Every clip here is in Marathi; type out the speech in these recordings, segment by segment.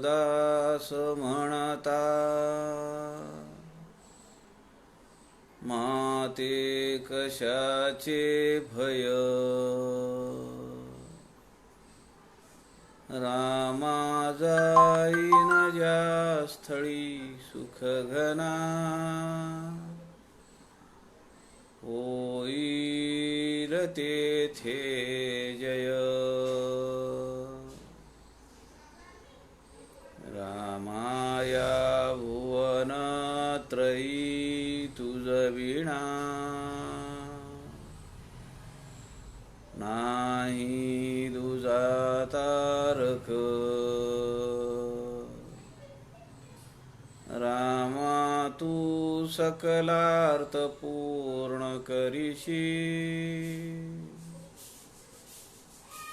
दास म्हणता, माते कशाचे भय. रामा जाईन ज्या स्थळी सुख घना, होईल तेथे जय. रामाया भुवन त्रयी तुझ विणा, नाही दुजा तारक. रामा तू सकलार्थ पूर्ण करीशी,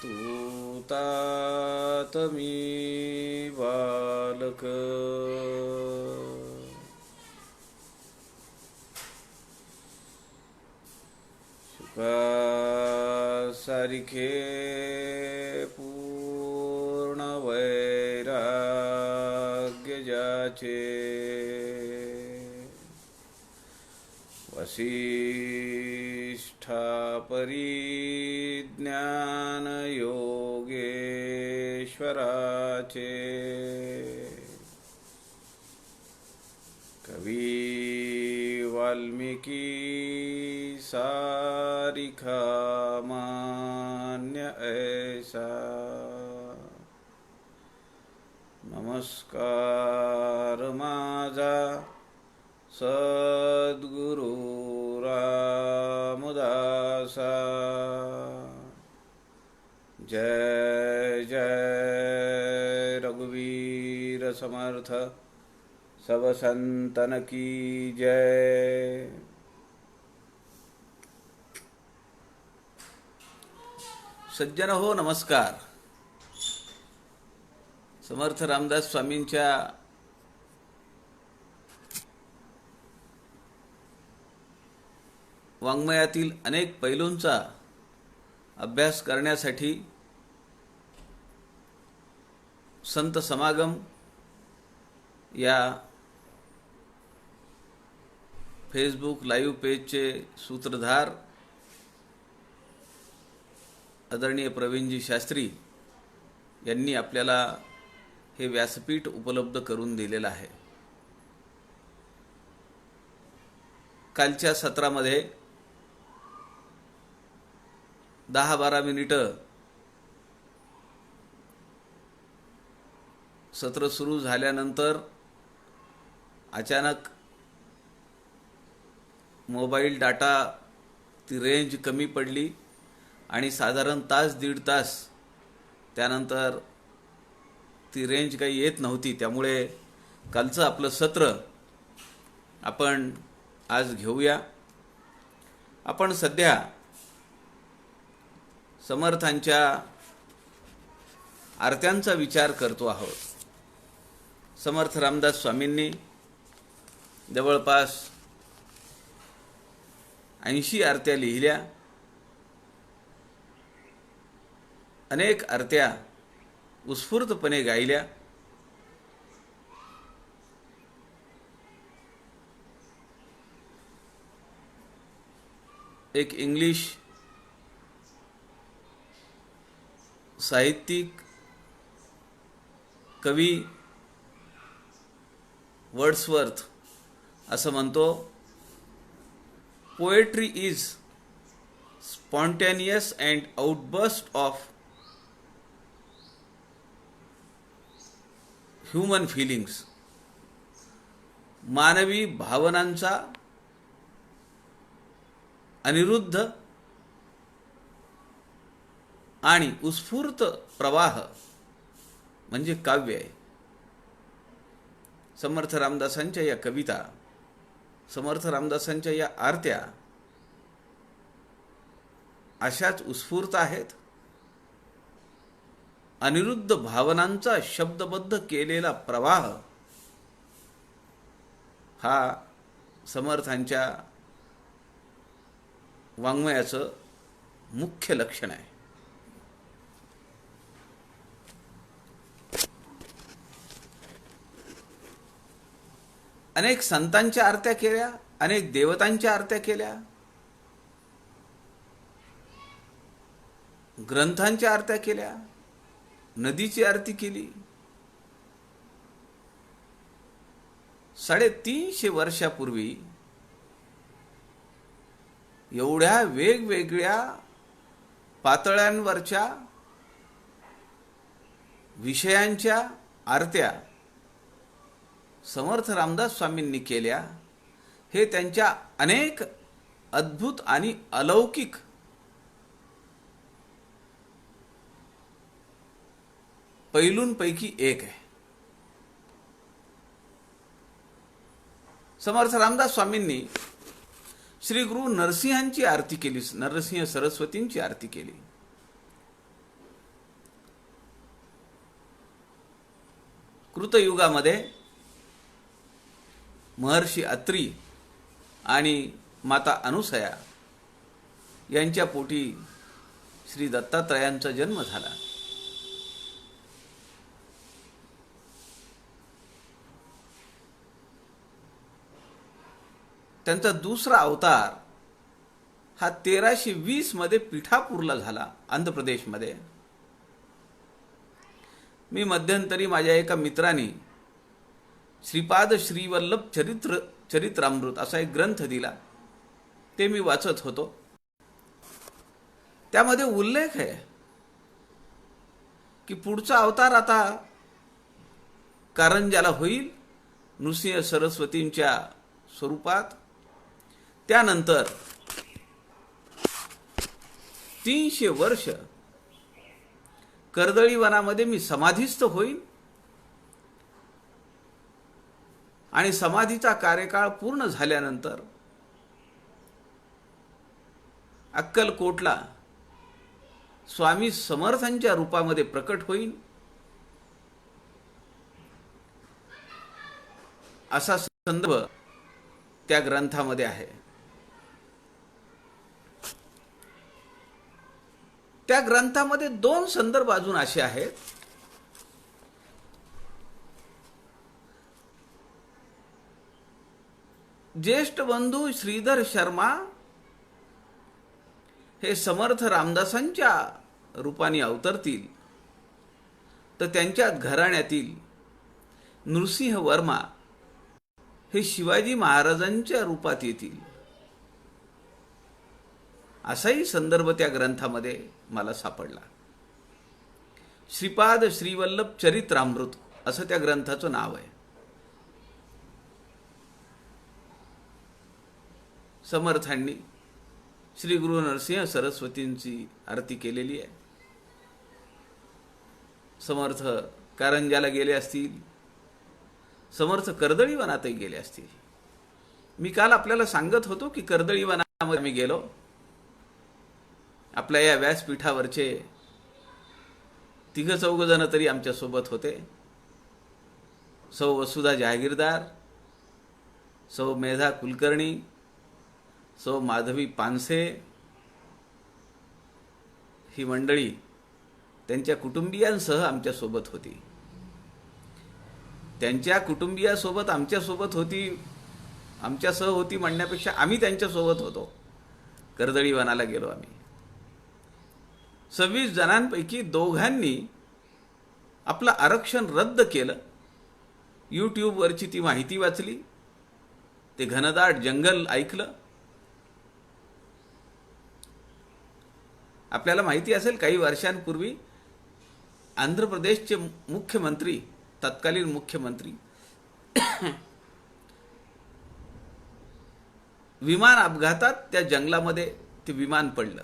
तू तात मी बालक. शुका सारिखे पूर्ण वैराग्य ज्याचे, वसिष्ठा परिज्ञान योगेश्वराचे. कवी वाल्मिकी सारिखा मान्य ऐसा, नमस्कार माझा सद्गुरु रामदासा. जय जय रघुवीर समर्थ, सब संतन की जय. सज्जन हो नमस्कार. समर्थ रामदास स्वामींच्या वाङ्मयातील अनेक पैलूंचा अभ्यास करण्यासाठी संत समागम या फेसबुक लाईव्ह पेजचे सूत्रधार आदरणीय प्रवीणजी शास्त्री यांनी आपल्याला हे व्यासपीठ उपलब्ध करून दिलेलं आहे. कालच्या सत्रामध्ये 10-12 मिनिटं सत्र सुरू झाल्यानंतर अचानक मोबाईल डाटा ती रेंज कमी पडली आणि साधारण तास दीड तास त्यानंतर ती रेंज काही येत नव्हती. त्यामुळे कालचं आपलं सत्र आपण आज घेऊया. आपण सध्या समर्थांच्या आरत्यांचा विचार करतो आहोत. समर्थ रामदास स्वामींनी जवळपास 80 आरत्या लिहिल्या. अनेक आरत्या उत्स्फूर्तपणे गायल्या. एक इंग्लिश साहित्यिक कवी वर्ड्सवर्थ असं म्हणतो, poetry is spontaneous and outburst of human feelings. मानवी भावनांचा अनिरुद्ध आणि उत्स्फूर्त प्रवाह म्हणजे काव्य आहे. समर्थ रामदासांच्या या कविता, समर्थ रामदासांच्या या आरत्या अशाच उत्स्फूर्त आहेत. अनिरुद्ध भावनांचा शब्दबद्ध केलेला प्रवाह हा समर्थांच्या वाङ्मयाचं मुख्य लक्षण आहे. अनेक संतांच्या आरत्या केल्या, अनेक देवतांच्या आरत्या केल्या, ग्रंथांच्या आरत्या केल्या, नदीची आरती केली. 350 वर्षापूर्वी एवढ्या वेगवेगळ्या पातळ्यांवरच्या विषयांच्या आरत्या समर्थ रामदास स्वामींनी केल्या. हे त्यांच्या अनेक अद्भुत आणि अलौकिक पैलूंपैकी एक आहे. समर्थ रामदास स्वामींनी श्री गुरु नरसिंहांची आरती केली, नरसिंह सरस्वतींची आरती केली. कृतयुगामध्ये महर्षी अत्री आणि माता अनुसया यांच्या पोटी श्री दत्तात्रयांचा जन्म झाला. त्यांचा दुसरा अवतार हा 1320 मध्ये पिठापूरला झाला, आंध्र प्रदेशमध्ये. मी मध्यंतरी माझ्या एका मित्राने श्रीपाद श्रीवल्लभ चरित्रामृत असा एक ग्रंथ दिला, ते मी वाचत होतो. त्यामध्ये उल्लेख आहे की पुढचा अवतार आता कारंजाला होईल नृसिंह सरस्वतींच्या स्वरूपात. त्यानंतर 300 वर्ष कर्दळी वनामध्ये मी समाधीस्थ होईल आणि समाधीचा कार्यकाळ पूर्ण झाल्यानंतर अक्कलकोटला स्वामी समर्थांच्या रूपामध्ये प्रकट होईल, असा संदर्भ त्या ग्रंथामध्ये आहे. त्या ग्रंथामध्ये 2 संदर्भ अजून असे आहेत. ज्येष्ठ बंधू श्रीधर शर्मा हे समर्थ रामदासांच्या रूपाने अवतरतील, तर त्यांच्या घराण्यातील नृसिंह वर्मा हे शिवाजी महाराजांच्या रूपात येतील, असाही संदर्भ त्या ग्रंथामध्ये मला सापडला. श्रीपाद श्रीवल्लभ चरित्रामृत असं त्या ग्रंथाचं नाव आहे. समर्थांनी श्री गुरु नरसिंह सरस्वतींची आरती केलेली आहे. समर्थ कारंजाला गेले असतील, समर्थ कर्दळी वनातही गेले असतील. मी काल आपल्याला सांगत होतो की कर्दळी वनामध्ये आम्ही गेलो. आपल्या या व्यासपीठावरचे 3-4 जण तरी आमच्या सोबत होते. सौ वसुधा जहागीरदार, सौ मेधा कुलकर्णी, सौ माधवी पानसे, ही मंडळी त्यांच्या कुटुंबियांसह आमच्या सोबत होती. त्यांच्या कुटुंबियासोबत आमच्यासोबत होती, आमच्यासह होती म्हणण्यापेक्षा आम्ही त्यांच्यासोबत होतो. कर्दळी वनाला गेलो आम्ही. 26 जणांपैकी 2घांनी आपलं आरक्षण रद्द केलं. यूट्यूबवरची ती माहिती वाचली, ते घनदाट जंगल ऐकलं. आपल्याला माहिती असेल काही वर्षांपूर्वी आंध्र प्रदेशचे मुख्यमंत्री, तत्कालीन मुख्यमंत्री विमान अपघातात त्या जंगलामध्ये ते विमान पडलं.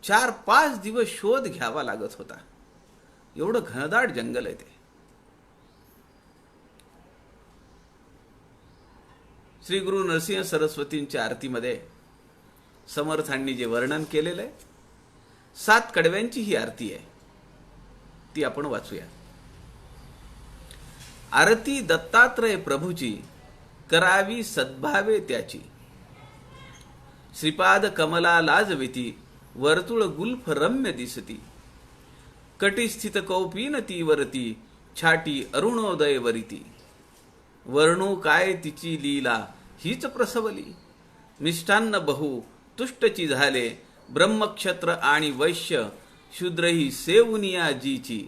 4-5 दिवस शोध घ्यावा लागत होता. एवढं घनदाट जंगल आहे ते. श्री गुरु नरसिंह सरस्वतींच्या आरतीमध्ये समर्थांनी जे वर्णन केलेलं आहे, 7 कडव्यांची ही आरती आहे, ती आपण वाचूया. आरती दत्तात्रय प्रभूची करावी सद्भावे त्याची. श्रीपाद कमला लाजविती वर्तुळ गुल्फ रम्य दिसती. कटी स्थित कौपीन ती वरती छाटी अरुणोदय वरिती, वर्णू काय तिची लीला हीच प्रसवली. मिष्टान्न बहु तुष्टची झाले, ब्रह्मक्षत्र आणि वैश्य शूद्रही सेवुनिया जीची,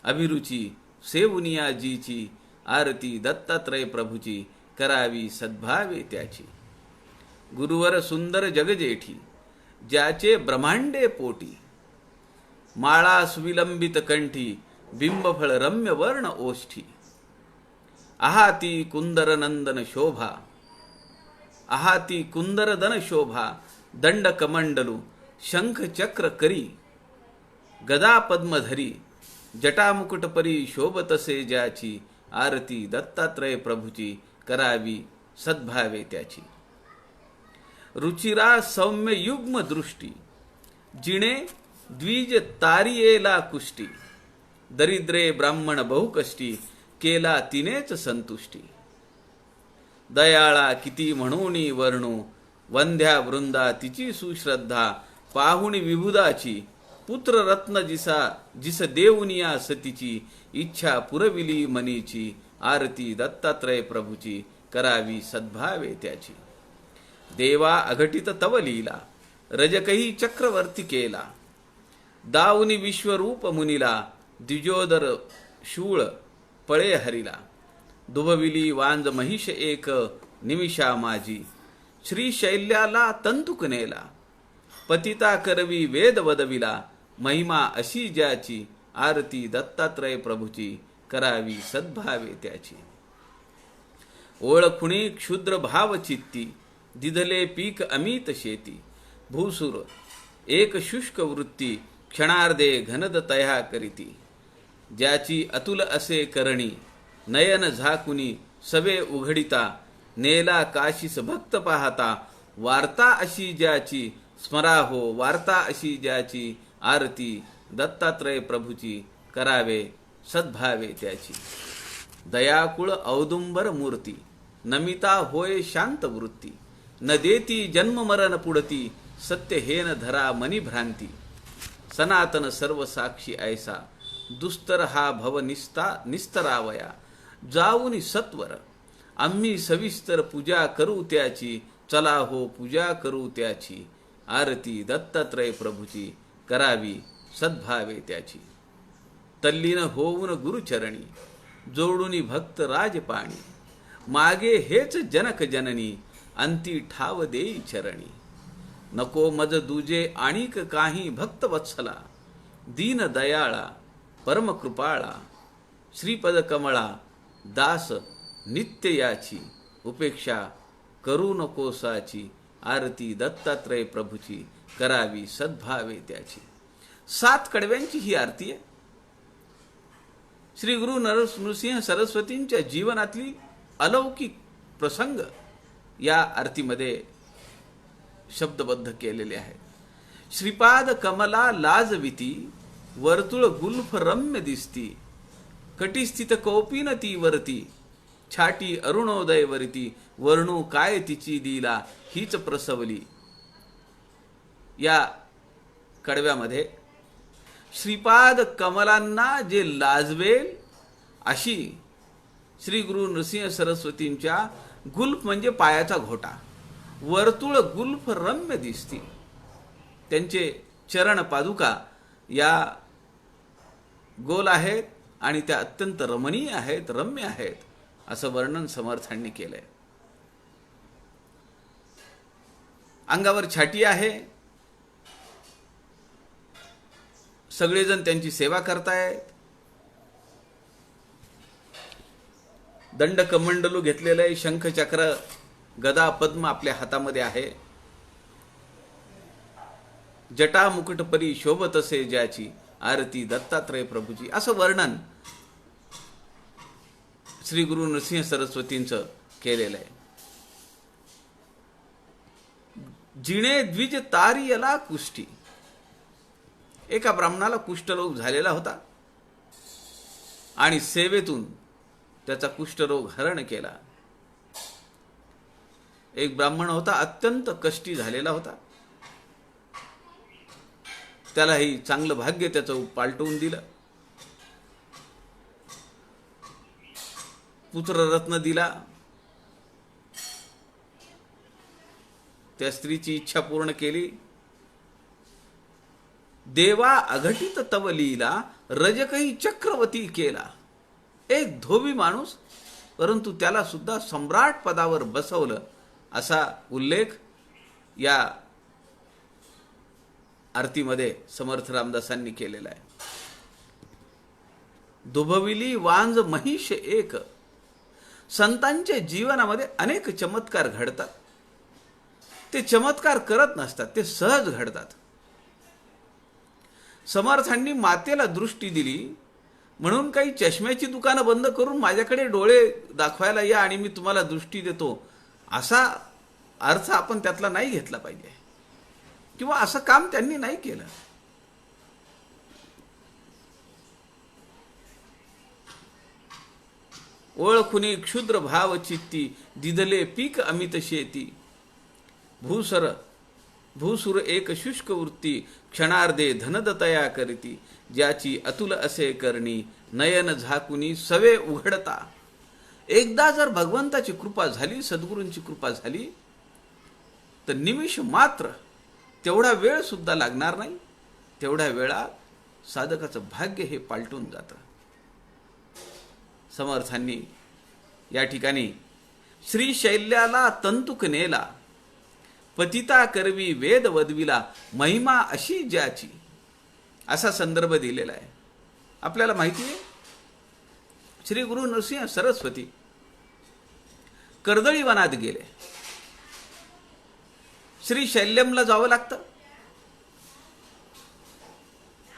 अभिरुची सेवुनिया जीची, आरती दत्तात्रय प्रभूची करावी सद्भावे त्याची. गुरुवर सुंदर जगजेठी, ज्याचे ब्रह्मांडे पोटी, माळा सुविलंबित कंठी, बिंबफळ रम्य वर्ण ओष्ठी. आहाती कुंदर नंदन शोभा, आहाती कुंदरदन शोभा, दंड कमंडलू शंख चक्र करी, गदा पद्मधरी, जटामुकुट परी शोभतसे ज्याची, आरती दत्तात्रय प्रभूची करावी सद्भावे त्याची. रुचिरा सौम्य युग्म दृष्टी, जिणे द्विज तारियेला कुष्टी, दरिद्रे ब्राह्मण बहुकष्टी, केला तिनेच संतुष्टी. दयाळा किती म्हणूनी वर्णू, वंध्या वृंदा तिची सुश्रद्धा, पाहुणी विभुदाची, पुत्र रत्न जिस देऊनिया सतीची, इच्छा पुरविली मनीची, आरती दत्तात्रय प्रभूची करावी सद्भावे त्याची. देवा अघटित तव लीला, रजकही चक्रवर्ती केला, दाऊनी विश्वरूप मुनीला, द्विजोदर शूळ पळे हरिला. दुभविली वांज महिष एक निमिषा माझी, श्रीशैल्याला तंतुक नेला, पतिता करवी वेद वदविला, महिमा अशी ज्याची, आरती दत्तात्रय प्रभूची करावी सद्भावे त्याची. ओळखुणी क्षुद्र भाव चित्ती, दिधले पीक अमित शेती, भूसुर एक शुष्क वृत्ती, क्षणार्धे घनद तया करीती. ज्याची अतुल असे करणी, नयन झाकुनी सवे उघडिता, नेला काशीस भक्त पाहता, वार्ता अशी ज्याची, स्मराहो वार्ता अशी ज्याची, आरती दत्तात्रय प्रभूची करावे सद्भावे त्याची. दयाकुळ औदुंबर मूर्ती, नमिता होय शांत वृत्ती, न देती जन्म मरण पुढती, सत्य हेन धरा मनी भ्रांती. सनातन सर्व साक्षी ऐसा, दुस्तर हा भव निस्तरावया, जाऊनी सत्वर आम्ही सविस्तर पूजा करू त्याची, चला हो पूजा करू त्याची, आरती दत्तात्रय प्रभूची करावी सद्भावे त्याची. तल्लीन होऊन गुरुचरणी, जोडुनी भक्त राजपाणी, मागे हेच जनक जननी, अंती ठाव देई चरणी. नको मज दुजे आणिक काही भक्त वत्सला, दीन दयाळा परम कृपाळा, श्रीपद कमळा दास नित्य याची, उपेक्षा करू नकोसाची, आरती दत्तात्रय प्रभूची करावी सद्भावे त्याची. 7 कडव्यांची ही आरती आहे. श्री गुरु नरसिंह सरस्वतींच्या जीवनातली अलौकिक प्रसंग या आरतीमध्ये शब्दबद्ध केलेले आहेत. श्रीपाद कमला लाजविती, वर्तुळ गुल्फ रम्य दिसती, कटिस्थित कौपीन ती वरती, छाटी अरुणोदय वरती, वर्णू काय तिची लीला हीच प्रसवली. या कडव्यामध्ये श्रीपाद कमलांना जे लाजवेल अशी श्री गुरु नृसिंह सरस्वतींच्या गुल्फ म्हणजे पायाचा घोटा, वर्तुळ गुल्फ रम्य दिसती. त्यांचे चरण पादुका या गोल आहेत आणि त्या अत्यंत रमणीय आहेत, रम्य आहेत, असं वर्णन समर्थांनी केलंय. अंगावर छाटी आहे, सगळेजण त्यांची सेवा करतायत. दंड कमंडलू घेतलेलं आहे, शंख चक्र गदा पद्म आपल्या हातामध्ये आहे. जटा मुकुट परी शोभत असे ज्याची, आरती दत्तात्रय प्रभूची, असं वर्णन श्री गुरु नृसिंह सरस्वतींचं केलेलं आहे. जिणे द्विज तारियला कुष्ठी, एका ब्राह्मणाला कुष्ठरोग झालेला होता आणि सेवेतून त्याचा कुष्ठरोग हरण केला. एक ब्राह्मण होता, अत्यंत कष्टी झालेला होता. त्यालाही चांगलं भाग्य त्याचं पालटवून दिलं. पुत्ररत्न दिला, त्या स्त्रीची इच्छा पूर्ण केली. देवा अघटित तव लीला, रजकही चक्रवर्ती केला. एक धोबी माणूस, परंतु त्याला सुद्धा सम्राट पदावर बसवलं, असा उल्लेख या आरतीमध्ये समर्थ रामदासांनी केलेला आहे. दुभविली वांज महिष एक. संतांच्या जीवनामध्ये अनेक चमत्कार घडतात. ते चमत्कार करत नसतात, ते सहज घडतात. समर्थांनी मातेला दृष्टी दिली म्हणून काही चष्म्याची दुकानं बंद करून माझ्याकडे डोळे दाखवायला या आणि मी तुम्हाला दृष्टी देतो, असा अर्थ आपण त्यातला नाही घेतला पाहिजे, किंवा असं काम त्यांनी नाही केलं. ओळखुनी क्षुद्र भाव चित्ती, दिदले पीक अमित शेती. भूसुर एक शुष्क वृत्ती, क्षणार्धे धनदतया करीती. ज्याची अतुल असे करणी, नयन झाकुनी सवे उघडता. एकदा जर भगवंताची कृपा झाली, सद्गुरूंची कृपा झाली, तर निमिष मात्र, तेवढा वेळ सुद्धा लागणार नाही, तेवढ्या वेळात साधकाचं भाग्य हे पालटून जातं. समर्थांनी या ठिकाणी श्रीशैल्याला तंतुक नेला, पतिता करवी वेद वदविला. महिमा अशी ज्याची, असा संदर्भ दिलेला आहे. आपल्याला माहिती आहे, श्री गुरु नरसिंह सरस्वती कर्दळी वनात गेले. श्रीशैल्यमला जावं लागतं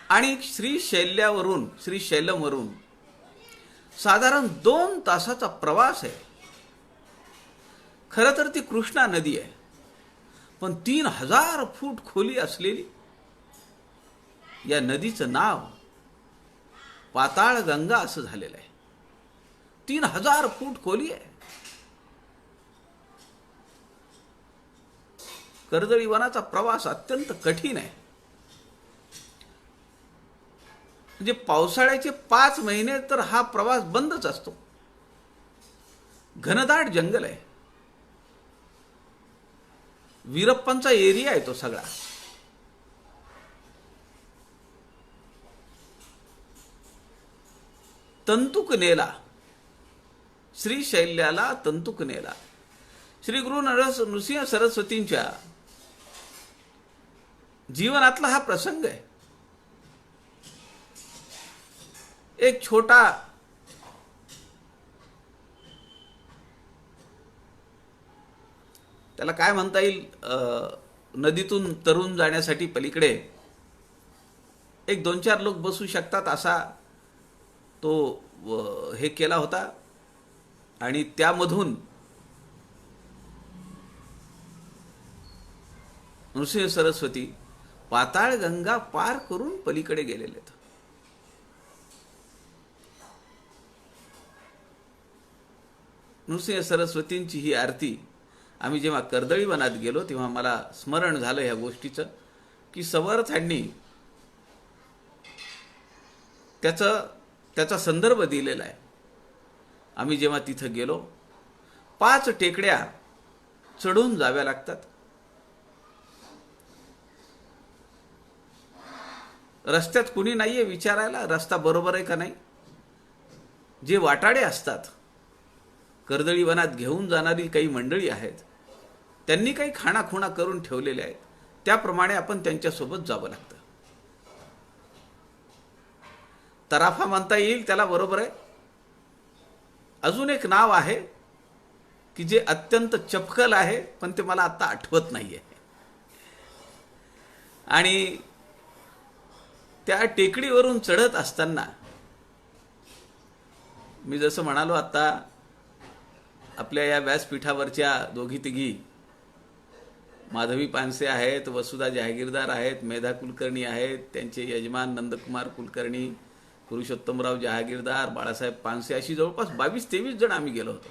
आणि श्रीशैल्यमवरून साधारण 2 तासाचा प्रवास आहे. खरं तर ती कृष्णा नदी आहे, पण 3000 फूट खोली असलेली या नदीचं नाव पाताळ गंगा असं झालेलं आहे. 3000 फूट खोली आहे. कर्दळी वनाचा प्रवास अत्यंत कठीण आहे. म्हणजे पावसाळ्याचे 5 महिने तर हा प्रवास बंदच असतो. घनदाट जंगल आहे. वीरप्पांचा एरिया आहे तो सगळा. तंतुक नेला, श्रीशैल्याला तंतुक नेला. श्री गुरु नरसिंह सरस्वतींच्या जीवनातला हा प्रसंग आहे. एक छोटा त्याला काय म्हणता येईल, नदीतून तरुण जाण्यासाठी पलीकडे एक 2-4 लोक बसू शकतात असा तो हे केला होता. आणि त्यामधून नृसिंह सरस्वती पाताळ गंगा पार करून पलीकडे गेलेले आहेत. नृसिंह सरस्वतींची ही आरती आम्ही जेव्हा कर्दळी वनात गेलो तेव्हा मला स्मरण झालं ह्या गोष्टीचं, की समर्थांनी त्याचा संदर्भ दिलेला आहे. आम्ही जेव्हा तिथं गेलो, 5 टेकड्या चढून जाव्या लागतात. रस्त्यात कुणी नाहीये विचारायला रस्ता बरोबर आहे का नाही. जे वाटाडे असतात, कर्दळी वनात घेऊन जाणारी काही मंडळी आहेत, त्यांनी काही खाणाखुणा करून ठेवलेले आहेत, त्याप्रमाणे आपण त्यांच्यासोबत जावं लागतं. तराफा म्हणता येईल त्याला, बरोबर आहे. अजून एक नाव आहे की जे अत्यंत चपखल आहे, पण ते मला आता आठवत नाहीये. आणि त्या टेकडीवरून चढत असताना मी जसं म्हणालो, आता आपल्या या व्यासपीठावरच्या 2-3 माधवी पानसे आहेत, वसुधा जहागीरदार आहेत, मेधा कुलकर्णी आहेत, त्यांचे यजमान नंदकुमार कुलकर्णी, पुरुषोत्तमराव जहागीरदार, बाळासाहेब पानसे, अशी जवळपास 22-23 जण आम्ही गेलो होतो.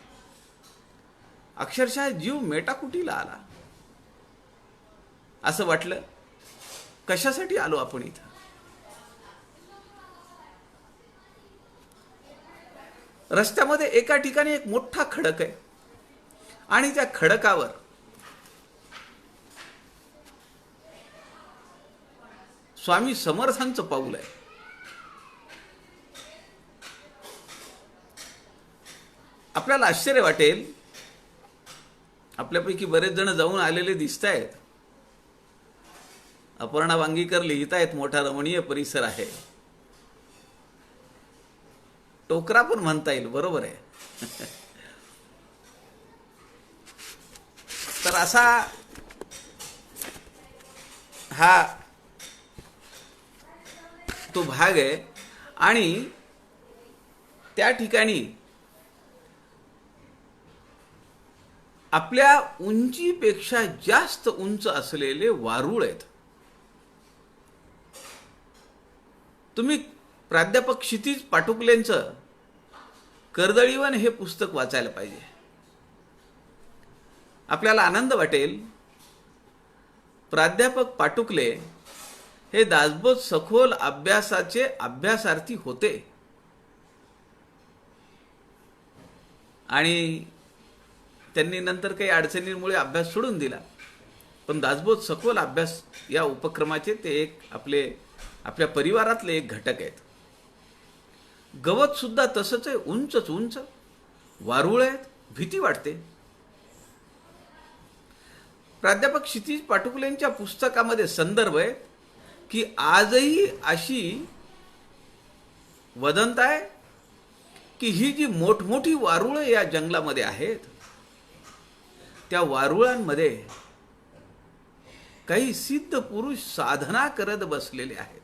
अक्षरशः जीव मेटाकुटीला आला. असं वाटलं, कशासाठी आलो आपण इथं. रस्त्यामध्ये एका ठिकाणी एक मोठा खडक आहे आणि त्या खडकावर स्वामी समर्थांचं पाऊल आहे. आपल्याला आश्चर्य वाटेल, आपल्यापैकी बरेच जण जाऊन आलेले दिसत आहेत. अपर्णा वांगीकर लिहित आहेत, मोठा रमणीय परिसर आहे. टोकरा पण म्हणता येईल, बरोबर आहे. तर असा हा तो भाग आहे आणि त्या ठिकाणी आपल्या उंचीपेक्षा जास्त उंच असलेले वारुळ आहेत. तुम्ही प्राध्यापक क्षितिज पाटुकलेंचं कर्दळीवन हे पुस्तक वाचायला पाहिजे. आपल्याला आनंद वाटेल. प्राध्यापक पाटुकले हे दासबोध सखोल अभ्यासाचे अभ्यासार्थी होते आणि त्यांनी नंतर काही अडचणींमुळे अभ्यास सोडून दिला. पण दासबोध सखोल अभ्यास या उपक्रमाचे ते एक आपल्या परिवारातले एक घटक आहेत. गवत सुद्धा तसंच आहे, उंचच उंच वारुळ आहेत, भीती वाटते. प्राध्यापक क्षितिज पाटुकलेंच्या पुस्तकामध्ये संदर्भ आहे की आजही अशी वदंत आहे की ही जी मोठमोठी वारुळं या जंगलामध्ये आहेत, त्या वारुळांमध्ये काही सिद्ध पुरुष साधना करत बसलेले आहेत.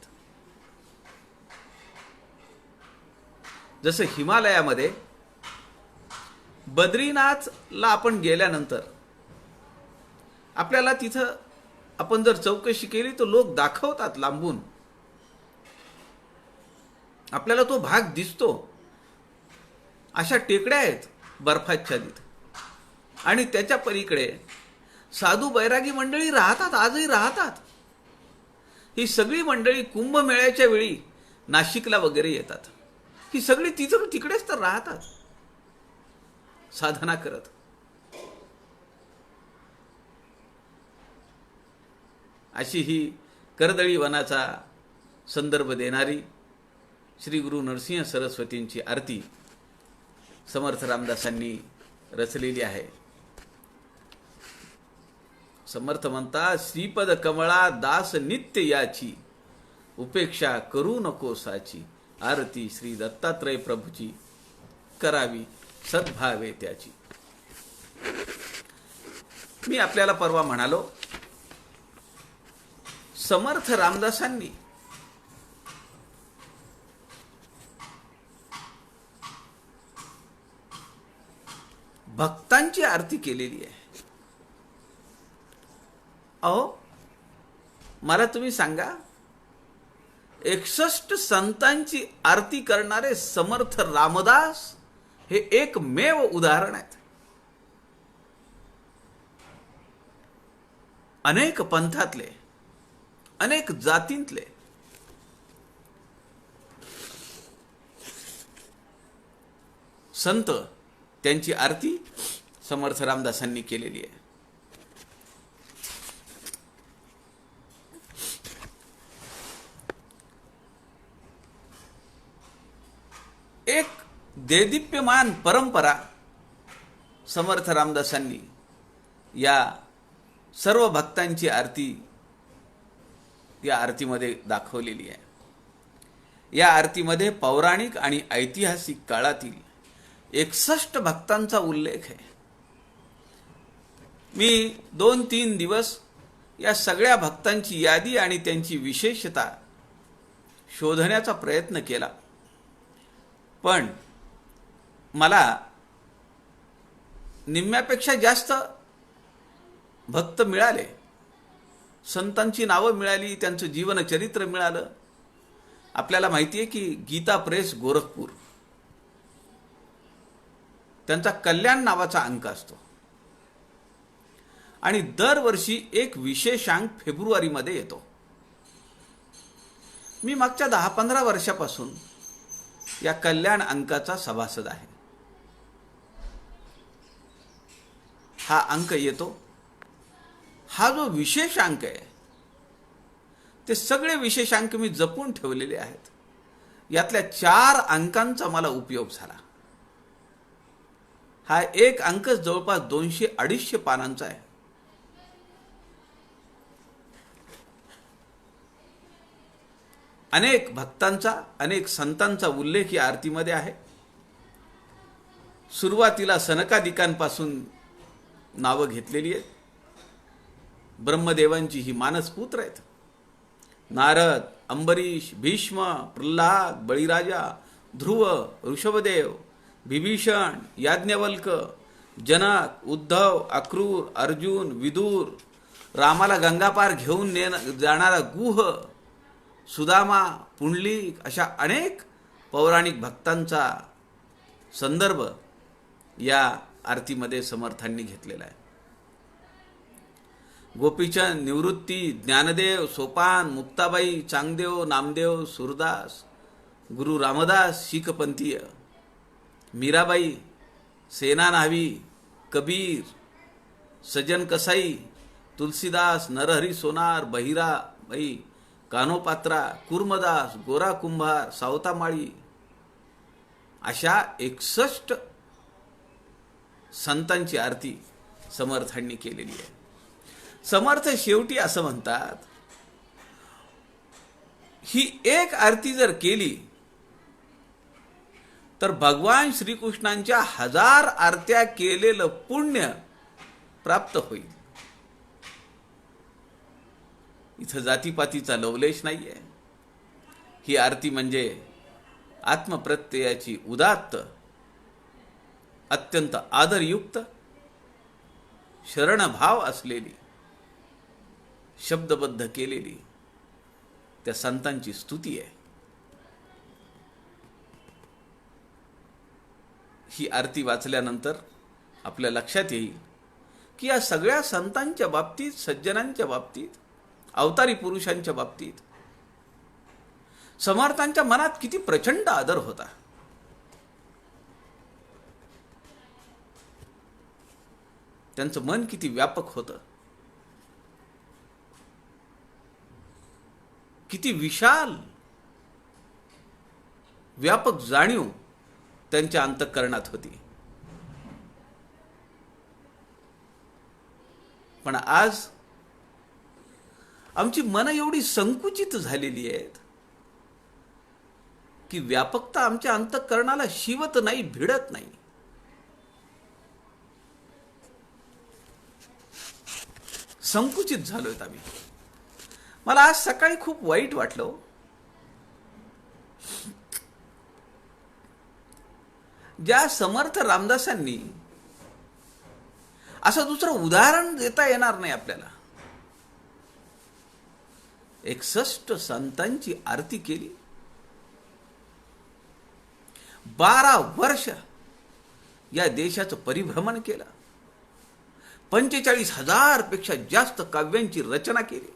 जसं हिमालयामध्ये बद्रीनाथला आपण गेल्यानंतर आपल्याला तिथं आपण जर चौकशी केली तर लोक दाखवतात लांबून, आपल्याला तो भाग दिसतो. अशा टेकड्या आहेत बर्फाच्छादित आणि त्याच्या पलीकडे साधू बैरागी मंडळी राहतात, आजही राहतात. ही सगळी मंडळी कुंभमेळ्याच्या वेळी नाशिकला वगैरे येतात. ही सगळी तिकडेच तर राहतात साधना करत. अशी ही कर्दळी वनाचा संदर्भ देणारी श्री गुरु नरसिंह सरस्वतींची आरती समर्थ रामदासांनी रचलेली आहे. समर्थ म्हणतात, श्रीपद कमळा दास नित्य याची, उपेक्षा करू नको साची, आरती श्री दत्तात्रय प्रभूची, करावी सद्भावे त्याची. मी आपल्याला परवा म्हणालो, समर्थ रामदासांनी भक्तांची आरती केलेली आहे. अहो, मला तुम्ही सांगा, 61 संतांची आरती करणारे समर्थ रामदास हे एकमेव उदाहरण आहेत. अनेक पंथातले, अनेक जातींतले संत त्यांची आरती समर्थ रामदासांनी केलेली आहे. एक देदीप्यमान परंपरा समर्थ रामदासांनी या सर्व भक्तांची आरती या आरतीमध्ये दाखवलेली आहे. या आरतीमध्ये पौराणिक आणि ऐतिहासिक काळातील 61 भक्तांचा उल्लेख आहे. मी 2-3 दिवस या सगळ्या भक्तांची यादी आणि त्यांची विशेषता शोधण्याचा प्रयत्न केला, पण मला निम्म्यापेक्षा जास्त भक्त मिळाले, संतांची नावं मिळाली, त्यांचं जीवनचरित्र मिळालं. आपल्याला माहिती आहे की गीता प्रेस गोरखपूर त्यांचा कल्याण नावाचा अंक असतो आणि दरवर्षी एक विशेषांक फेब्रुवारीमध्ये येतो. मी मागच्या 10-15 वर्षापासून या कल्याण अंकाचा सभासद आहे. हा अंक येतो. हा जो विशेषांक आहे ते सगळे विशेषांक मी जपून ठेवलेले आहेत. यातल्या 4 अंकांचा मला उपयोग झाला. हा एक अंक जवळपास 200-250 पानांचा आहे. अनेक भक्तांचा, अनेक संतांचा उल्लेख या आरतीमध्ये आहे. सुरुवातीला सनकादिकांपासून नावं घेतलेली आहेत. ब्रह्मदेवांची ही मानसपुत्र आहेत. नारद, अंबरीश, भीष्म, प्रल्हाद, बळीराजा, ध्रुव, ऋषभदेव, विभीषण, याज्ञवल्क, जनक, उद्धव, अक्रूर, अर्जुन, विदूर, रामाला गंगापार घेऊन जाणारा गुह, सुदामा, पुंडलिक अशा अनेक पौराणिक भक्तांचा संदर्भ या आरतीमध्ये समर्थांनी घेतलेला आहे. गोपीचंद, निवृत्ती, ज्ञानदेव, सोपान, मुक्ताबाई, चांगदेव, नामदेव, सूरदास, गुरु रामदास शीखपंथीय, मीराबाई, सेना न्हावी, कबीर, सजन कसाई, तुलसीदास, नरहरी सोनार, बहिराबाई, कानोपात्रा, कुर्मदास, गोरा कुंभार, सावतामाळी अशा 61 संतांची आरती समर्थांनी केलेली आहे. समर्थ शेवटी असं म्हणतात, ही एक आरती जर केली तर भगवान श्रीकृष्णांच्या 1000 आरत्या केलेलं पुण्य प्राप्त होईल. इथं जातीपातीचा लवलेश नाहीये. ही आरती म्हणजे आत्मप्रत्ययाची उदात्त, अत्यंत आदरयुक्त, शरणभाव असलेली, शब्दबद्ध केलेली त्या संतांची स्तुती आहे. ही आरती वाचल्यानंतर आपल्या लक्षात येईल की या सगळ्या संतांच्या बाबतीत, सज्जनांच्या बाबतीत, अवतारी पुरुषांच्या बाबतीत समर्थांच्या मनात किती प्रचंड आदर होता. त्यांचं मन किती व्यापक होतं, किती विशाल व्यापक जाणीव त्यांच्या अंतःकरणात होती. पण आज आमची मन एवढी संकुचित झालेली आहेत की व्यापकता आमच्या अंतःकरणाला शिवत नाही, भिडत नाही. संकुचित झालोय आम्ही. मला आज सकाळी खूप वाईट वाटलं. ज्या समर्थ रामदासांनी असं दुसरं उदाहरण देता येणार नाही आपल्याला, 61 संतांची आरती केली, 12 वर्ष या देशाचं परिभ्रमण केलं, 45,000 पेक्षा जास्त काव्यांची रचना केली,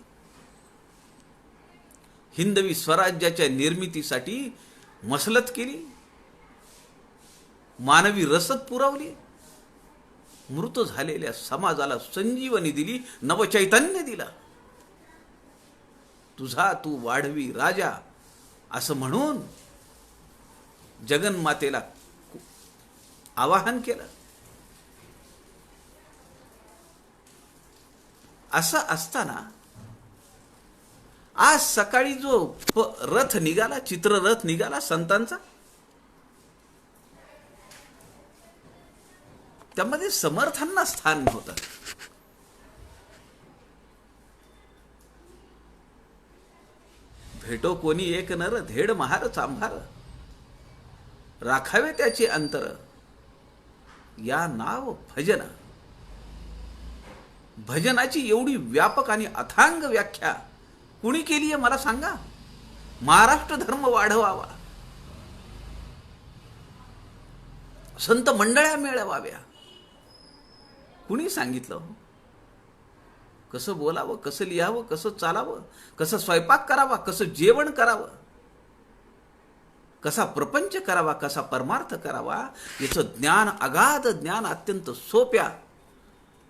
हिंदवी स्वराज्याच्या निर्मितीसाठी मसलत केली, मानवी रसद पुरवली, मृत झालेल्या समाजाला संजीवनी दिली, नवचैतन्य दिला. तुझा तू वाढवी राजा असं म्हणून जगन्मातेला आवाहन केलं. असं असताना आज सकाळी जो रथ निघाला, चित्ररथ निघाला संतांचा, त्यामध्ये समर्थांना स्थान नव्हतं. भेटो कोणी एक नर, धेड महार चांभार, राखावे त्याचे अंतर, या नाव भजन. भजनाची एवढी व्यापक आणि अथांग व्याख्या कुणी केली आहे मला सांगा? महाराष्ट्र धर्म वाढवावा, संत मंडळ्या मिळवाव्या, कुणी सांगितलं? कसं बोलावं, कसं लिहावं, कसं चालावं, कसं स्वयंपाक करावा, कसं जेवण करावं, कसा प्रपंच करावा, कसा परमार्थ करावा, याचं ज्ञान, अगाध ज्ञान अत्यंत सोप्या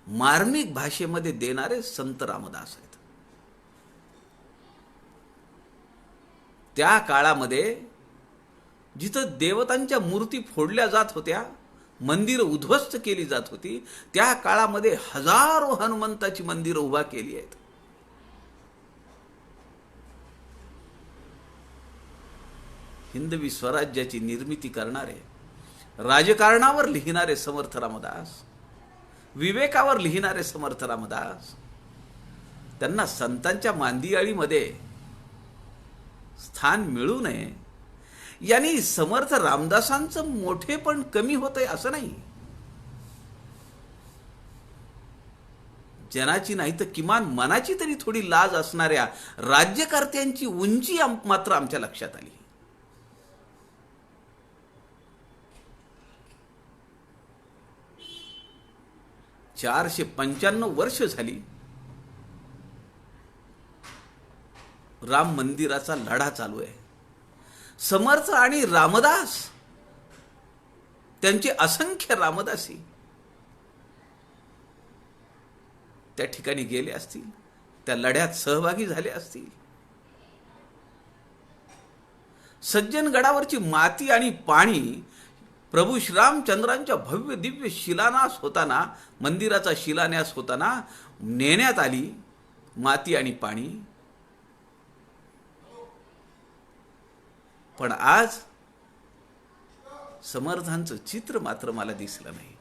मार्मिक भाषेमध्ये देणारे संत रामदास आहेत. त्या काळामध्ये जिथं देवतांच्या मूर्ती फोडल्या जात होत्या, मंदिरं उद्ध्वस्त केली जात होती, त्या काळामध्ये हजारो हनुमंताची मंदिरं उभा केली आहेत. हिंदवी स्वराज्याची निर्मिती करणारे, राजकारणावर लिहिणारे समर्थ रामदास, विवेकावर लिहिणारे समर्थ रामदास, त्यांना संतांच्या मांदियाळीमध्ये स्थान मिळू नये यांनी समर्थ रामदासांचं मोठेपण कमी होतंय असं नाही. जनाची नाही तर किमान मनाची तरी थोडी लाज असणाऱ्या राज्यकर्त्यांची उंची मात्र आमच्या लक्षात आली. चारशे 95 वर्ष झाली राम मंदिराचा लढा चालू आहे. समर्थ आणि रामदास, त्यांचे असंख्य रामदासी त्या ठिकाणी गेले असतील, त्या लढ्यात सहभागी झाले असतील. सज्जनगडावरची माती आणि पाणी प्रभू श्रीरामचंद्रांच्या भव्य दिव्य शिलान्यास होताना, मंदिराचा शिलान्यास होताना नेण्यात आली माती आणि पाणी. पण आज समर्थांचं चित्र मात्र मला दिसलं नाही.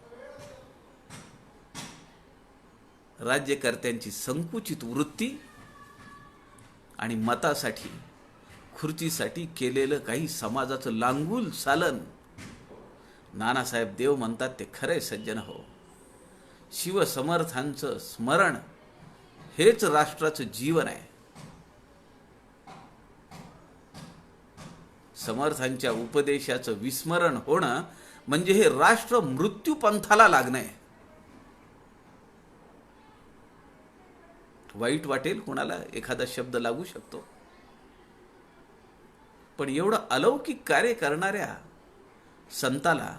राज्यकर्त्यांची संकुचित वृत्ती आणि मतासाठी, खुर्चीसाठी केलेलं काही समाजाचं लांगुल सालन. नानासाहेब देव म्हणतात ते खरे सज्जन हो. शिवसमर्थांचं स्मरण हेच राष्ट्राचं जीवन आहे. समर्थांच्या उपदेशाचं विस्मरण होणं म्हणजे हे राष्ट्र मृत्यू पंथाला लागणं आहे. वाईट वाटेल कोणाला, एखादा शब्द लागू शकतो, पण एवढं अलौकिक कार्य करणाऱ्या संताला,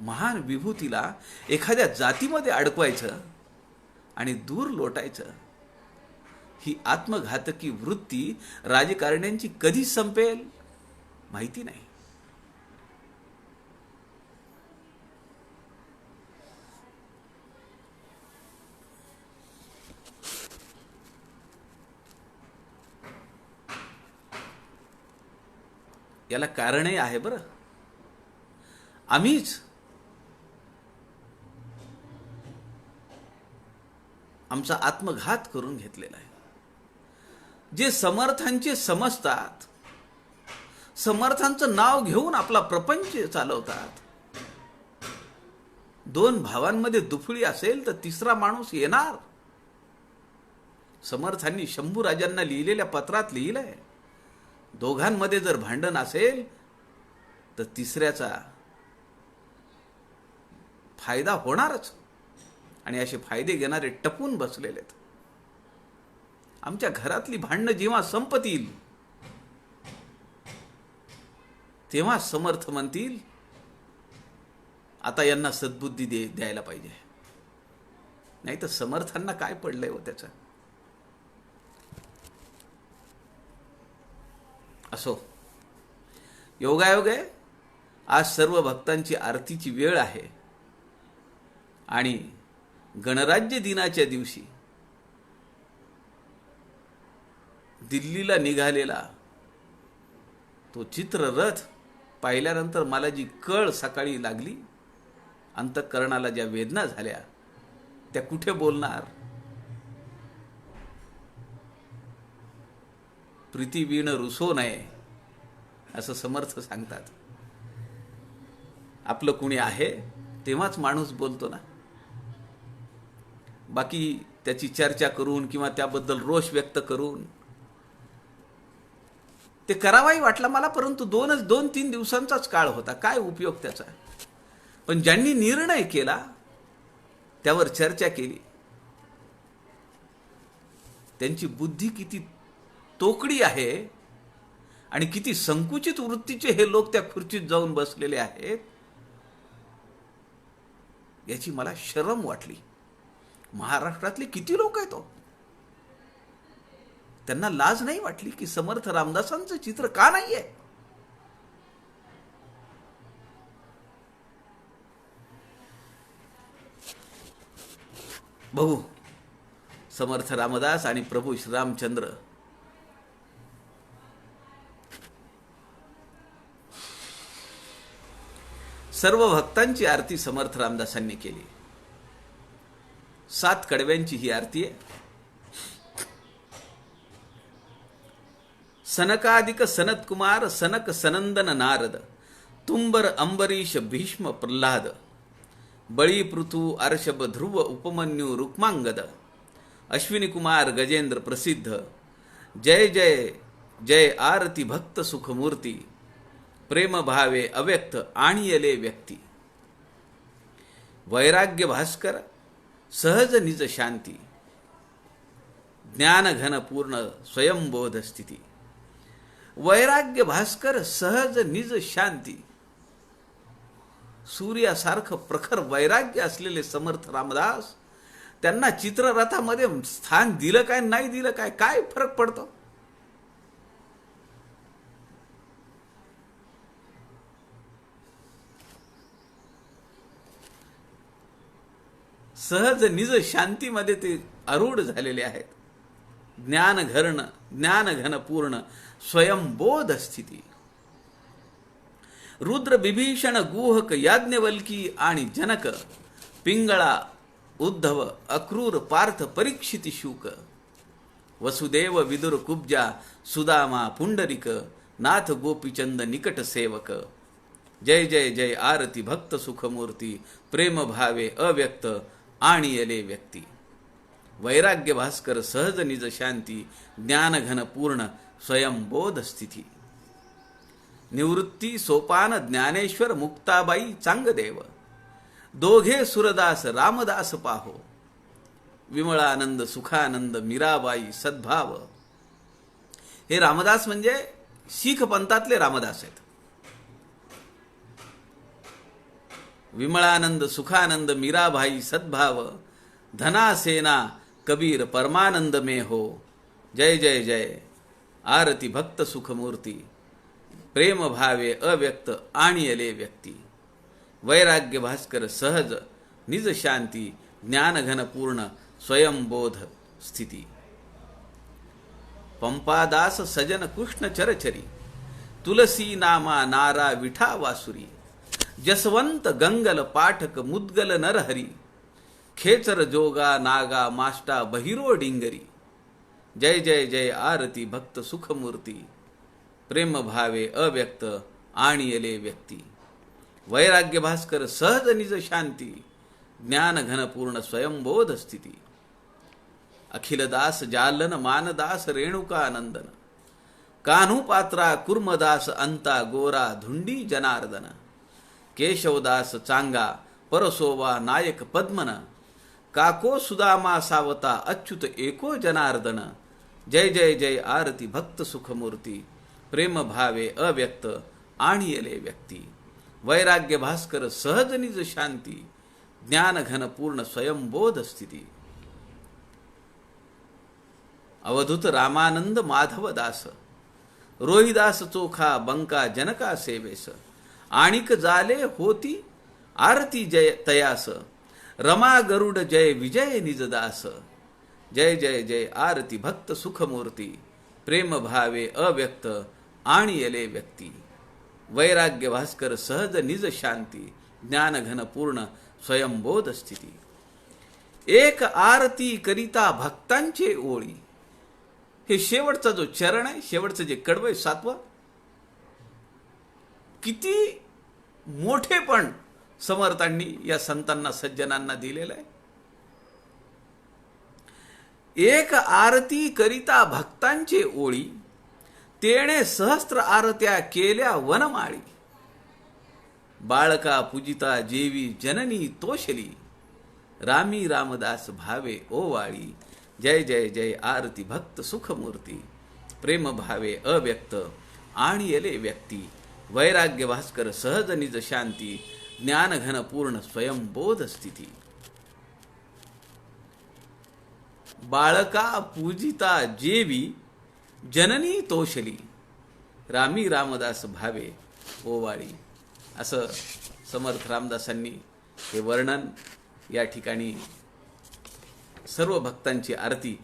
महान विभूतीला एखाद्या जातीमध्ये अडकवायचं आणि दूर लोटायचं, ही आत्मघातकी वृत्ती राजकारण्यांची कधी संपेल माहिती नाही. याला कारणही आहे बरं. आम्हीच आमचा आत्मघात करून घेतलेला आहे. जे समर्थांचे समजतात, समर्थांचं नाव घेऊन आपला प्रपंच चालवतात. दोन भावांमध्ये दुफळी असेल तर तिसरा माणूस येणार. समर्थांनी शंभूराजांना लिहिलेल्या पत्रात लिहिलंय, दोघांमध्ये जर भांडण असेल तर तिसऱ्याचा फायदा होणारच. आणि असे फायदे घेणारे टपून बसलेले आहेत. आमच्या घरातली भांडणं जेव्हा संपतील तेव्हा समर्थ म्हणतील आता यांना सद्बुद्धी द्यायला पाहिजे. नाही तर समर्थांना काय पडलंय हो त्याचं. असो, योगायोग आहे, आज सर्व भक्तांची आरतीची वेळ आहे. आणि गणराज्य दिनाच्या दिवशी दिल्लीला निघालेला तो चित्ररथ पाहिल्यानंतर मला जी कळ सकाळी लागली, अंतःकरणाला ज्या वेदना झाल्या त्या कुठे बोलणार. प्रीतीवीण रुसो नये असं समर्थ सांगतात. आपलं कुणी आहे तेव्हाच माणूस बोलतो ना. बाकी त्याची चर्चा करून किंवा त्याबद्दल रोष व्यक्त करून ते करावाही वाटलं मला, परंतु 2-3 दिवसांचाच काळ होता, काय उपयोग त्याचा. पण ज्यांनी निर्णय केला त्यावर चर्चा केली, त्यांची बुद्धी किती तोकडी आहे आणि किती संकुचित वृत्तीचे हे लोक त्या खुर्चीत जाऊन बसलेले आहेत याची मला शरम वाटली. महाराष्ट्रातले किती लोक आहेत हो. त्यांना लाज नाही वाटली की समर्थ रामदासांचं चित्र का नाहीये. बघू समर्थ रामदास आणि प्रभू श्रीरामचंद्र सर्व भक्तांची आरती समर्थ रामदासांनी केली. 7 कडव्यांची ही आरती आहे. सनकादिक सनत कुमार सनक सनंदन नारद तुंबर अंबरीश भीष्म प्रल्हाद बळी पृथु अर्षभ ध्रुव उपमन्यु रुक्मांगद अश्विनी कुमार गजेंद्र प्रसिद्ध जय जय जय आरती भक्त सुखमूर्ती प्रेम भावे अव्यक्त आणियले व्यक्ती वैराग्य भास्कर सहज निज शांती ज्ञान घन पूर्ण स्वयंबोध स्थिती. वैराग्य भास्कर सहज निज शांती. सूर्यासारखं प्रखर वैराग्य असलेले समर्थ रामदास त्यांना चित्ररथामध्ये स्थान दिलं काय नाही दिलं काय काय फरक पडतो. सहज निज शांतीमध्ये ते आरूढ झालेले आहेत. ज्ञान घन पूर्ण स्वयंबोध स्थिती. रुद्र विभीषण गुहक याज्ञवल्की आणि जनक पिंगळा उद्धव अक्रूर पार्थ परीक्षिती शूक वसुदेव विदुर कुब्जा सुदामा पुंडरिक नाथ गोपीचंद निकट सेवक जय जय जय आरती भक्त सुखमूर्ती प्रेम भावे अव्यक्त आणियले व्यक्ती. वैराग्य भास्कर सहज निज शांती ज्ञान घन पूर्ण स्वयंबोध स्थिती. निवृत्ती सोपान ज्ञानेश्वर मुक्ताबाई चांगदेव दोघे सुरदास रामदास पाहो विमळानंद सुखानंद मीराबाई सद्भाव. हे रामदास म्हणजे शीख पंथातले रामदास आहेत. विमळानंद सुखानंद मीराबाई सद्भाव धना सेना कबीर परमानंद में हो जय जय जय आरती भक्त सुखमूर्ती प्रेम भावे अव्यक्त आणियले व्यक्ती. वैराग्य भास्कर सहज निज शांती ज्ञान घन पूर्ण स्वयंबोध स्थिती. पंपादास सजन कृष्ण चरचरी तुलसी नामा नारा विठा वासुरी जसवंत गंगल पाठक मुद्गल नरहरी खेचर जोगा नागा माष्टा बहिरो डिंगरी जय जय जय आरती भक्त सुखमूर्ती प्रेम भावे अव्यक्त आणियले व्यक्ती. वैराग्य भास्कर सहज निज शांती ज्ञान घन पूर्ण स्वयंबोध स्थिती. अखिलदास जालन मानदास रेणुकानंदन कान्हुपात्रा कुर्मदास अंता गोरा धुंडी जनार्दन केशवदास चांगा परसोवा नायक पद्मन काको सुदामा सावता अच्युत एको जनार्दन जय जय जय आरती भक्त सुखमूर्ती प्रेम भावे अव्यक्त आणियले व्यक्ती. वैराग्य भास्कर सहज निज शांती ज्ञान घन पूर्ण स्वयंबोध स्थिती. अवधूत रामानंद माधव दास रोहिदास चोखा बंका जनका सेवेस आणिक जाले होती आरती जय तयास रमा गरुड जय विजय निजदास जय जय जय आरती भक्त सुखमूर्ती प्रेम भावे अव्यक्त आणियले व्यक्ती. वैराग्य भास्कर सहज निज शांती ज्ञान घन पूर्ण स्वयंबोध स्थिती. एक आरती करिता भक्तांचे ओळी. हे शेवटचा जो चरण आहे शेवटचं जे कडवं आहे 7वं किती मोठेपण समर्थांनी या संतांना सज्जनांना दिलेलं आहे. एक आरती करिता भक्तांचे ओळी तेणे सहस्त्र आरत्या केल्या वनमाळी बाळका पूजिता जेवी जननी तोषली रामी रामदास भावे ओवाळी जय जय जय आरती भक्त सुखमूर्ती प्रेम भावे अव्यक्त आणियले व्यक्ती. वैराग्य भास्कर सहज निज शांती ज्ञान घन पूर्ण स्वयंबोध स्थिती. बाळका पूजिता जेवी जननी तोषली रामी रामदास भावे ओवाळी. असं समर्थ रामदासांनी हे वर्णन या ठिकाणी सर्व भक्तांची आरती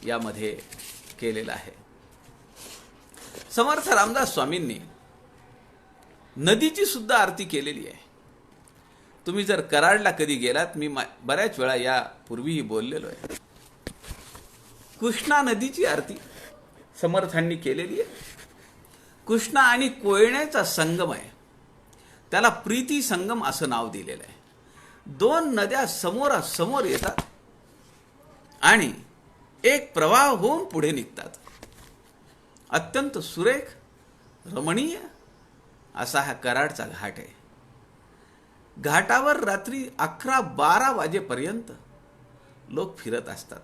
यामध्ये केलेलं आहे. समर्थ रामदास स्वामींनी नदीची सुद्धा आरती केलेली आहे. तुम्ही जर कराडला कधी गेलात, मी बऱ्याच वेळा यापूर्वीही बोललेलो आहे, कृष्णा नदीची आरती समर्थांनी केलेली आहे. कृष्णा आणि कोयण्याचा संगम आहे, त्याला प्रीती संगम असं नाव दिलेलं आहे. दोन नद्या समोरासमोर येतात आणि एक प्रवाह होऊन पुढे निघतात. अत्यंत सुरेख रमणीय असा हा कराडचा घाट आहे. घाटावर रात्री 11-12 वाजेपर्यंत लोक फिरत असतात.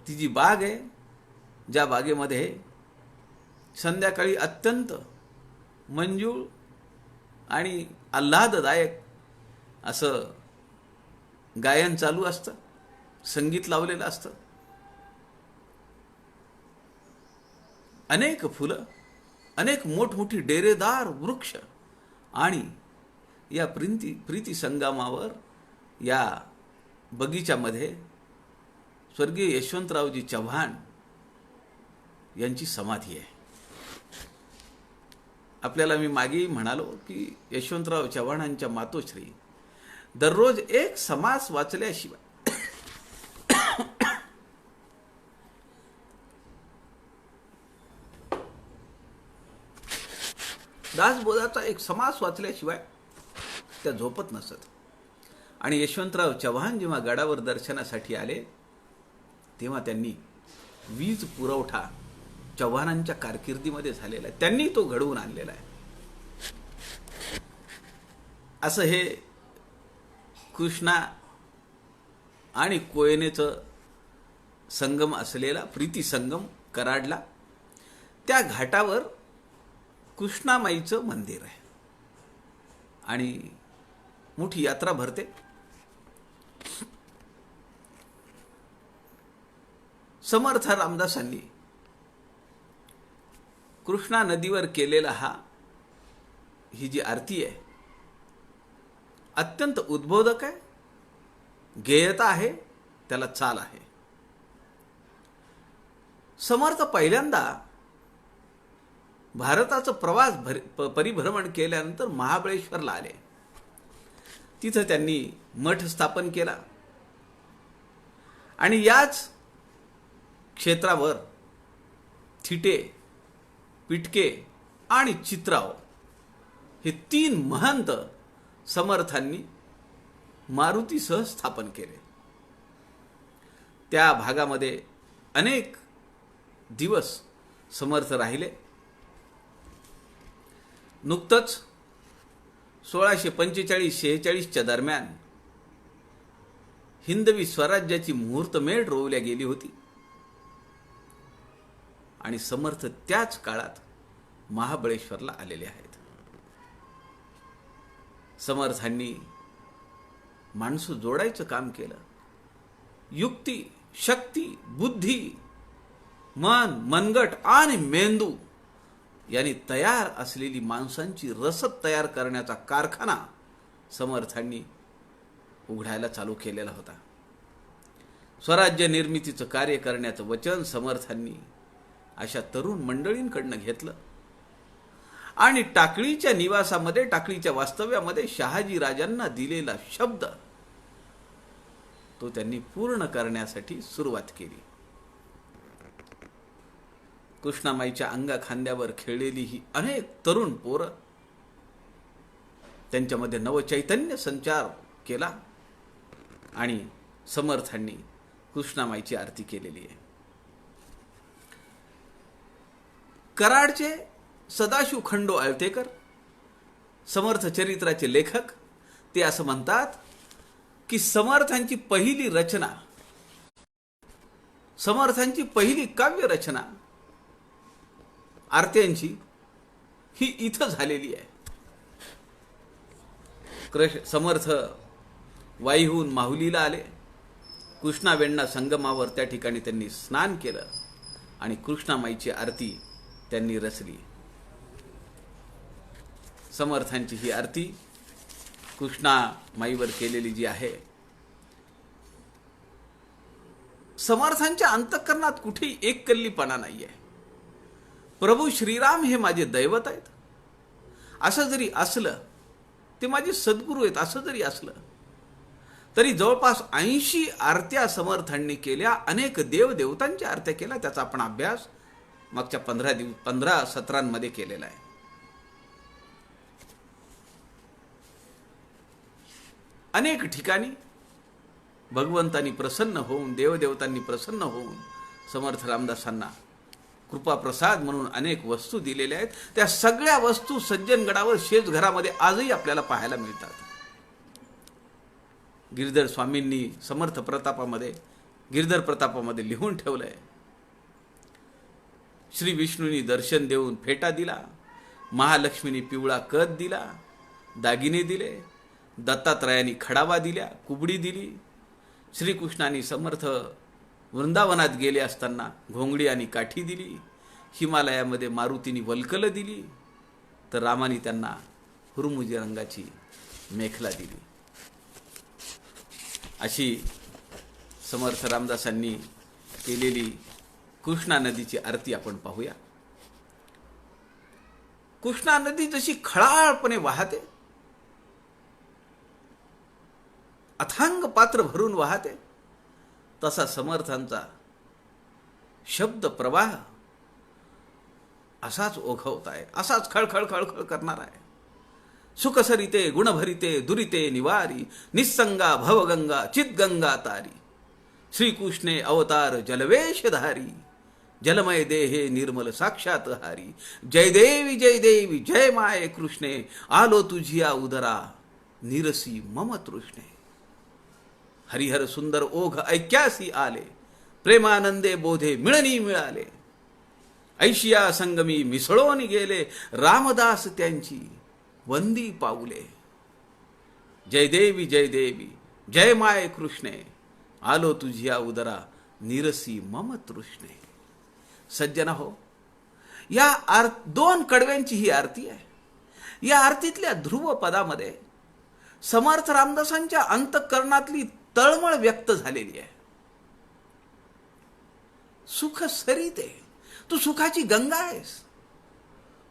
ती जी बाग आहे, ज्या बागेमध्ये संध्याकाळी अत्यंत मंजूळ आणि आल्हाददायक असं गायन चालू असतं, संगीत लावलेलं असतं. अनेक फुलं, अनेक मोठमोठी डेरेदार वृक्ष आणि या प्रीती संगमावर या बगीच्यामध्ये स्वर्गीय यशवंतरावजी चव्हाण यांची समाधी आहे. आपल्याला मी मागेही म्हणालो की यशवंतराव चव्हाणांच्या मातोश्री दररोज एक समास वाचल्याशिवाय दासबोधाचा एक समास वाचल्याशिवाय त्या झोपत नसत. आणि यशवंतराव चव्हाण जेव्हा गडावर दर्शनासाठी आले तेव्हा त्यांनी वीज पुरवठा चव्हाणांच्या कारकिर्दीमध्ये झालेला आहे, त्यांनी तो घडवून आणलेला आहे. असं हे कृष्णा आणि कोयनेचं संगम असलेला प्रीती संगम कराडला, त्या घाटावर कृष्णामाईचं मंदिर आहे आणि मोठी यात्रा भरते. समर्थ रामदासांनी कृष्णा नदीवर केलेला ही जी आरती आहे अत्यंत उद्बोधक आहे, गेयता आहे, त्याला चाल आहे. समर्थ पहिल्यांदा भारताचं प्रवास परिभ्रमण केल्यानंतर महाबळेश्वरला आले. तिथं त्यांनी मठ स्थापन केला आणि याच क्षेत्रावर थिटे, पिटके आणि चित्राव हे 3 महंत समर्थांनी मारुतीसह स्थापन केले. त्या भागामध्ये अनेक दिवस समर्थ राहिले. नुकतंच 1645-46च्या दरम्यान हिंदवी स्वराज्याची मुहूर्तमेढ रोवल्या गेली होती आणि समर्थ त्याच काळात महाबळेश्वरला आलेले आहेत. समर्थांनी माणसं जोडायचं काम केलं. युक्ती, शक्ती, बुद्धी, मन, मनगट आणि मेंदू यांनी तयार असलेली माणसांची रसद तयार करण्याचा कारखाना समर्थांनी उघडायला चालू केलेला होता. स्वराज्य निर्मितीचं कार्य करण्याचं वचन समर्थांनी अशा तरुण मंडळींकडनं घेतलं आणि टाकळीच्या निवासामध्ये, टाकळीच्या वास्तव्यामध्ये शहाजी राजांना दिलेला शब्द तो त्यांनी पूर्ण करण्यासाठी सुरुवात केली. कृष्णामाईच्या अंगा खांद्यावर खेळलेली ही अनेक तरुण पोरं, त्यांच्यामध्ये नवचैतन्य संचार केला आणि समर्थांनी कृष्णामाईची आरती केलेली आहे. कराडचे सदाशिव खंडो आळतेकर समर्थ चरित्राचे लेखक, ते असं म्हणतात की समर्थांची पहिली रचना, समर्थांची पहिली काव्य रचना आरत्यांची ही इथं झालेली आहे. समर्थ वाईहून माहुलीला आले, कृष्णा वेण्णा संगमावर त्या ठिकाणी त्यांनी स्नान केलं आणि कृष्णामाईची आरती त्यांनी रचली. समर्थांची ही आरती कृष्णामाईवर केलेली जी आहे, समर्थांच्या अंतःकरणात कुठेही एक कल्लीपणा नाहीये. प्रभू श्रीराम हे माझे दैवत आहेत असं जरी असलं, ते माझे सद्गुरू आहेत असं जरी असलं, तरी जवळपास 80 आरत्या समर्थांनी केल्या, अनेक देवदेवतांच्या आरत्या केल्या. त्याचा आपण अभ्यास मागच्या 15 सत्रांमध्ये केलेला आहे. अनेक ठिकाणी भगवंतांनी प्रसन्न होऊन, देवदेवतांनी प्रसन्न होऊन समर्थ रामदासांना कृपा प्रसाद म्हणून अनेक वस्तू दिलेल्या आहेत. त्या सगळ्या वस्तू सज्जनगडावर शेजघरामध्ये आजही आपल्याला पाहायला मिळतात. गिरधर स्वामींनी समर्थ प्रतापामध्ये, गिरधर प्रतापामध्ये लिहून ठेवलंय. श्री विष्णूंनी दर्शन देऊन फेटा दिला, महालक्ष्मीनी पिवळा कद दिला, दागिने दिले, दत्तात्रयानी खडावा दिल्या, कुबडी दिली, श्रीकृष्णांनी समर्थ वृंदावनात गेले असताना घोंगडी आणि काठी दिली, हिमालयामध्ये मारुतीनी वल्कल दिली, तर रामानी त्यांना हुरमुजी रंगाची मेखला दिली. अशी समर्थ रामदासांनी केलेली कृष्णा नदीची आरती आपण पाहूया. कृष्णा नदी जशी खळाळपणे वाहते, अथांग पात्र भरून वाहते, तसा समर्थांचा शब्द प्रवाह असाच ओघवत आहे, असाच खळखळ खळखळ करणार आहे. सुखसरिते गुणभरिते दुरिते निवारी, निस्संगा भवगंगा चितगंगा तारी, श्रीकृष्णे अवतार जलवेशधारी, जलमय देहे निर्मल साक्षात हारी, जय देवी जय माये कृष्णे, आलो तुझिया उदरा निरसी मम तृष्णे. हरिहर सुंदर ओघ ऐक्यासी आले, प्रेमानंदे बोधे मिळनी मिळाले, ऐशिया संगमी मिसळून गेले, रामदास त्यांची वंदी पाऊले. जय देवी जय माय कृष्णे, आलो तुझिया उदरा निरसी मम तृष्णे. सज्जना हो, या 2 कडव्यांची ही आरती आहे. या आरतीतल्या ध्रुव पदामध्ये समर्थ रामदासांच्या अंतःकरणातली तळमळ व्यक्त झालेली आहे. सुख सरिते, तू सुखाची गंगा आहेस,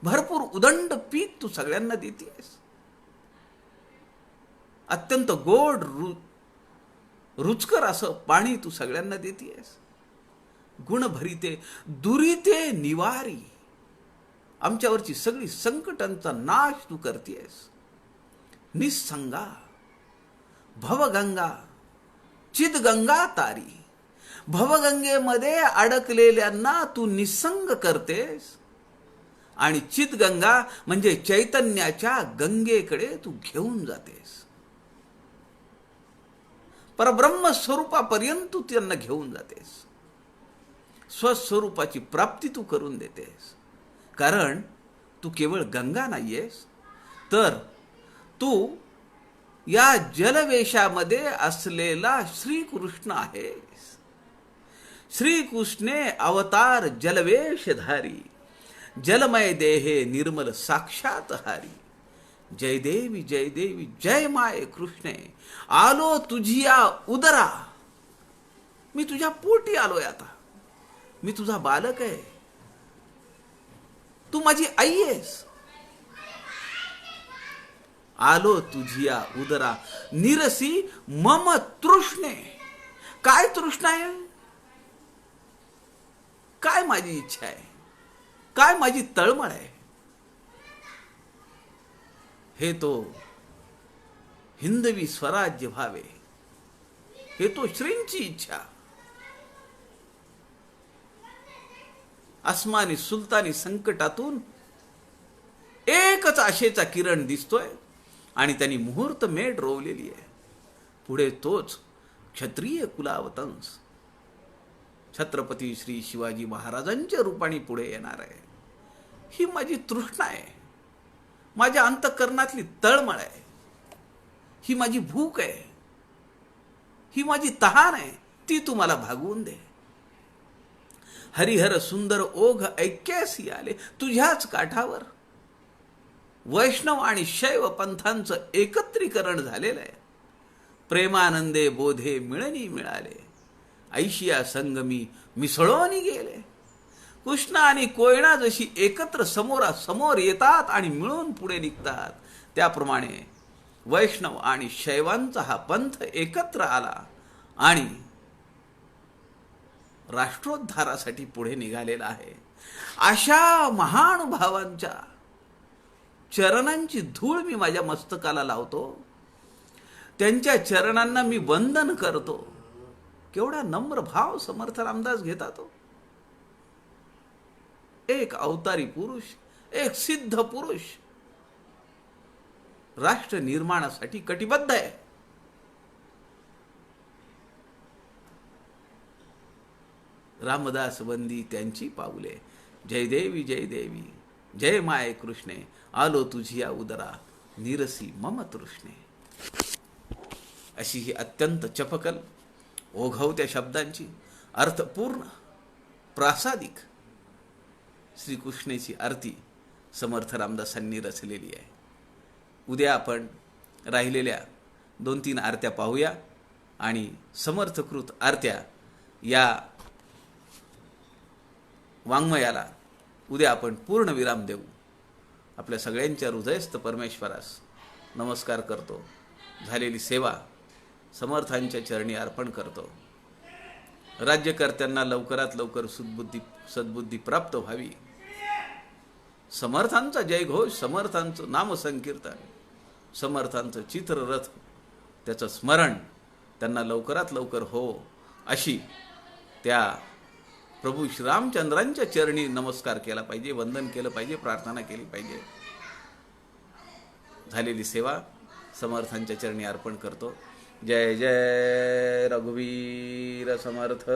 भरपूर उदंड पीक तू सगळ्यांना देतेस, अत्यंत गोड रुचकर असं पाणी तू सगळ्यांना देतेस, गुण भरिते दुरिते निवारी, आमच्यावरची सगळी संकटांचा नाश तू करतेस, निस्संगा भवगंगा चितगंगा तारी, भवगंगेमध्ये अडकलेल्यांना तू निसंग करतेस, आणि चितगंगा म्हणजे चैतन्याच्या गंगेकडे तू घेऊन जातेस, परब्रह्म स्वरूपापर्यंत तू त्यांना घेऊन जातेस, स्वस्वरूपाची प्राप्ती तू करून देतेस. कारण तू केवळ गंगा नाहीयेस, तर तू या जलवेशामध्ये असलेला श्रीकृष्ण आहेस. श्रीकृष्णे अवतार जलवेशधारी, जलमय देहे निर्मल साक्षात हारी, जय देवी जय माय कृष्णे, आलो तुझिया उदरा. मी तुझ्या पोटी आलोय, आता मी तुझा बालक आहे, तू माझी आई आहेस. आलो तुझिया उदरा निरसी मम तृष्णे. काय तृष्णा आहे, काय माझी इच्छा आहे, काय माझी तळमळ आहे, हे तो हिंदवी स्वराज्य व्हावे, हे तो श्रींची इच्छा. अस्मानी सुलतानी संकटातून एकच आशेचा किरण दिसतोय आणि त्यांनी मुहूर्त मेढ रोवलेली आहे. पुढे तोच क्षत्रिय कुलावतंस छत्रपती श्री शिवाजी महाराजांच्या रूपाने पुढे येणार आहे. ही माझी तृष्णा आहे, माझ्या अंतःकरणातली तळमळ आहे, ही माझी भूक आहे, ही माझी तहान आहे. ती तू मला भागवून दे. हरिहर सुंदर ओघ ऐक्यासी आले तुझ्याच काठावर. वैष्णव आणि शैव पंथांचं एकत्रीकरण झालेलं आहे. प्रेमानंदे बोधे मिळणी मिळाले. ऐशिया संगमी मिसळून गेले. कृष्ण आणि कोयना जशी एकत्र समोरासमोर येतात आणि मिळून पुढे निघतात, त्याप्रमाणे वैष्णव आणि शैवांचा हा पंथ एकत्र आला आणि राष्ट्रोद्धारासाठी पुढे निघालेला आहे. अशा महानुभावांच्या चरणांची धूळ मी माझ्या मस्तकाला लावतो. त्यांच्या चरणांना मी वंदन करतो. केवढा नम्र भाव समर्थ रामदास घेतात तो. एक अवतारी पुरुष, एक सिद्ध पुरुष राष्ट्र निर्माणासाठी कटिबद्ध आहे. रामदास वंदी त्यांची पाऊले. जय देवी जय देवी जय माये कृष्णे, आलो तुझिया उदरा निरसी मम तृष्णे. अशी ही अत्यंत चपकल ओघवत्या शब्दांची अर्थपूर्ण प्रासादिक श्रीकृष्णाची आरती समर्थ रामदासांनी रचलेली आहे. उद्या आपण राहिलेल्या 2-3 आरत्या पाहूया आणि समर्थकृत आरत्या या वाङ्मयाला उद्या आपण पूर्ण विराम देऊ. आपल्या सगळ्यांच्या हृदयस्थ परमेश्वरास नमस्कार करतो. झालेली सेवा समर्थांच्या चरणी अर्पण करतो. राज्यकर्त्यांना लवकरात लवकर सद्बुद्धी प्राप्त व्हावी. समर्थांचा जयघोष, समर्थांचं नामसंकीर्तन, समर्थांचं चित्ररथ, त्याचं स्मरण त्यांना लवकरात लवकर हो, अशी त्या प्रभू श्रीरामचंद्रांच्या चरणी नमस्कार केला पाहिजे, वंदन केलं पाहिजे, प्रार्थना केली पाहिजे. झालेली सेवा समर्थांच्या चरणी अर्पण करतो. जय जय रघुवीर समर्थ.